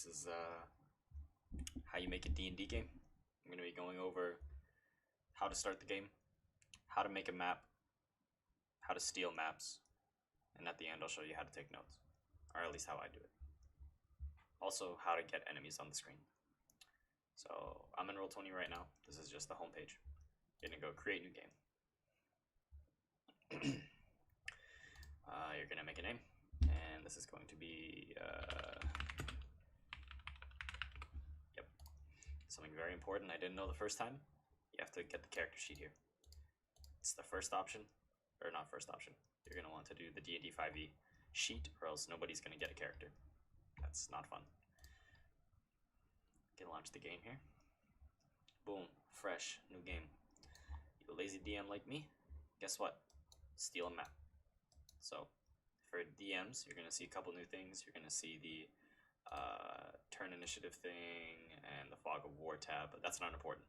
This is how you make a D&D game. I'm going to be going over how to start the game, how to make a map, how to steal maps, and at the end I'll show you how to take notes, or at least how I do it. Also, how to get enemies on the screen. So I'm in Roll20 right now. This is just the home page. You're going to go create new game. You're going to make a name, and this is going to be something very important I didn't know the first time. You have to get the character sheet here. It's the first option, or not first option. You're going to want to do the D&D 5e sheet, or else nobody's going to get a character. That's not fun. You can launch the game here. Boom, fresh, new game. You a lazy DM like me? Guess what? Steal a map. So, for DMs, you're going to see a couple new things. You're going to see the turn initiative thing and the Fog of War tab, but that's not important.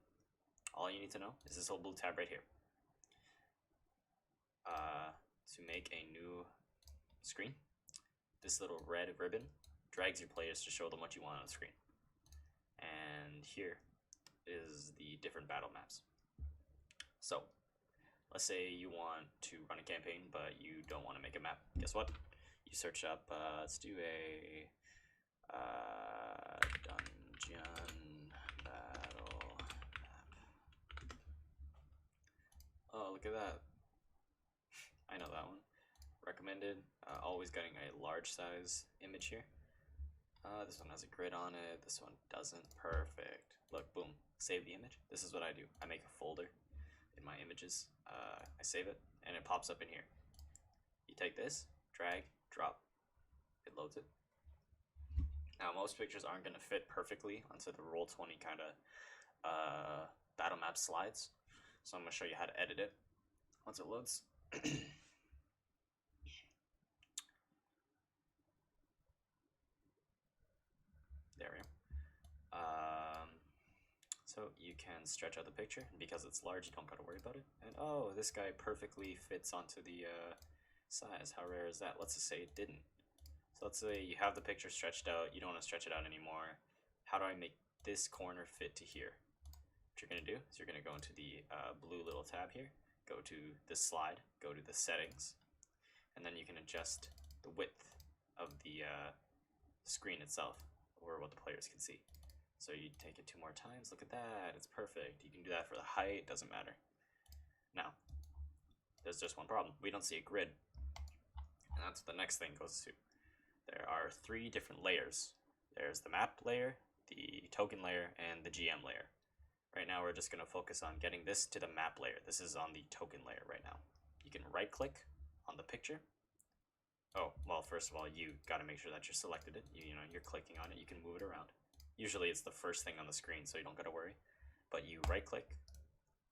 All you need to know is this little blue tab right here. To make a new screen, this little red ribbon drags your players to show them what you want on the screen. And here is the different battle maps. So, let's say you want to run a campaign, but you don't want to make a map. Guess what? You search up, let's do a dungeon battle map. Oh, look at that. I know that one. Recommended. Always getting a large size image here. This one has a grid on it. This one doesn't. Perfect. Look, boom. Save the image. This is what I do. I make a folder in my images. I save it, and it pops up in here. You take this, drag, drop. It loads it. Now, most pictures aren't going to fit perfectly onto the Roll20 kind of battle map slides. So I'm going to show you how to edit it once it loads. There we go. So you can stretch out the picture, and because it's large, you don't got to worry about it. And oh, this guy perfectly fits onto the size. How rare is that? Let's just say it didn't. So let's say you have the picture stretched out, you don't want to stretch it out anymore. How do I make this corner fit to here? What you're going to do is you're going to go into the blue little tab here, go to the slide, go to the settings, and then you can adjust the width of the screen itself, or what the players can see. So you take it 2 more times, look at that, it's perfect. You can do that for the height, doesn't matter. Now, there's just one problem. We don't see a grid, and that's what the next thing goes to. There are 3 different layers. There's the map layer, the token layer, and the GM layer. Right now we're just going to focus on getting this to the map layer. This is on the token layer right now. You can right click on the picture. Oh, well, first of all, you got to make sure that you're selected it. You're clicking on it. You can move it around. Usually it's the first thing on the screen, so you don't got to worry. But you right click,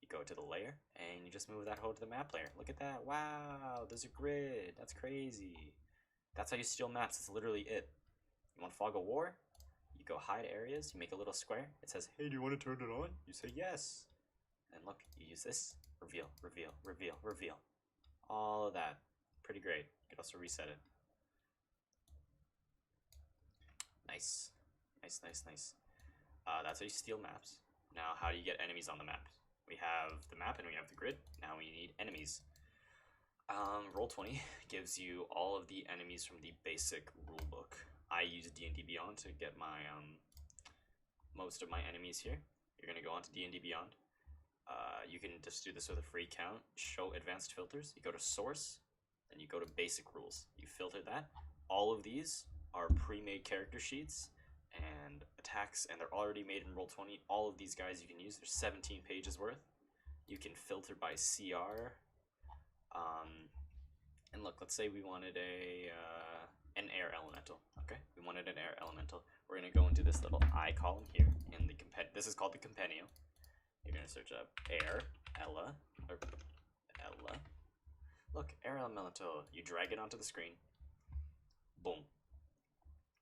you go to the layer, and you just move that hoe to the map layer. Look at that. Wow, there's a grid. That's crazy. That's how you steal maps. It's literally it. You want Fog of War? You go hide areas, you make a little square. It says, hey, do you want to turn it on? You say yes. And look, you use this. Reveal, reveal, reveal, reveal. All of that. Pretty great. You can also reset it. Nice. Nice, nice, nice. That's how you steal maps. Now, how do you get enemies on the map? We have the map and we have the grid. Now we need enemies. Roll20 gives you all of the enemies from the basic rulebook. I use D&D Beyond to get my most of my enemies here. You're gonna go on to D&D Beyond. You can just do this with a free count. Show advanced filters. You go to source, then you go to basic rules. You filter that. All of these are pre-made character sheets and attacks, and they're already made in Roll20. All of these guys you can use. There's 17 pages worth. You can filter by CR. And look, let's say we wanted an air elemental. Okay, we wanted an air elemental. We're gonna go into this little I column here in the this is called the compendium. You're gonna search up air Ella or Ella. Look, air elemental. You drag it onto the screen. Boom.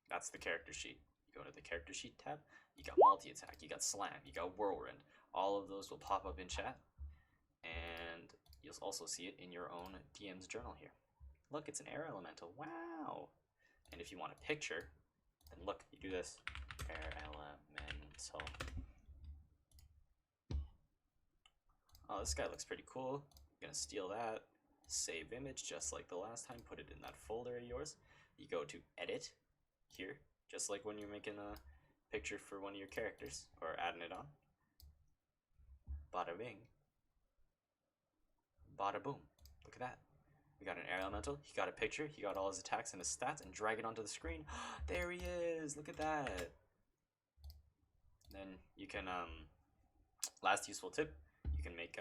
That's the character sheet. You go to the character sheet tab. You got multi-attack. You got slam. You got whirlwind. All of those will pop up in chat, and you'll also see it in your own DM's journal here. Look, it's an air elemental. Wow. And if you want a picture, then look, you do this. Elemental. Oh, this guy looks pretty cool. I'm gonna steal that. Save image just like the last time. Put it in that folder of yours. You go to edit here, just like when you're making a picture for one of your characters or adding it on. Bada bing. Bada boom. Look at that. We got an air elemental. He got a picture. He got all his attacks and his stats, and drag it onto the screen. There he is. Look at that. Then you can last useful tip. You can make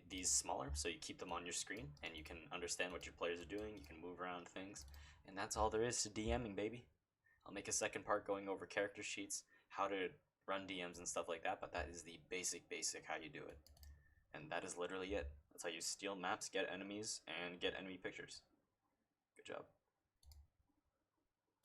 these smaller, so you keep them on your screen, and you can understand what your players are doing. You can move around things, and that's all there is to DMing, baby. I'll make a second part going over character sheets, how to run DMs and stuff like that, but that is the basic how you do it. And that is literally it. That's how you steal maps, get enemies, and get enemy pictures. Good job.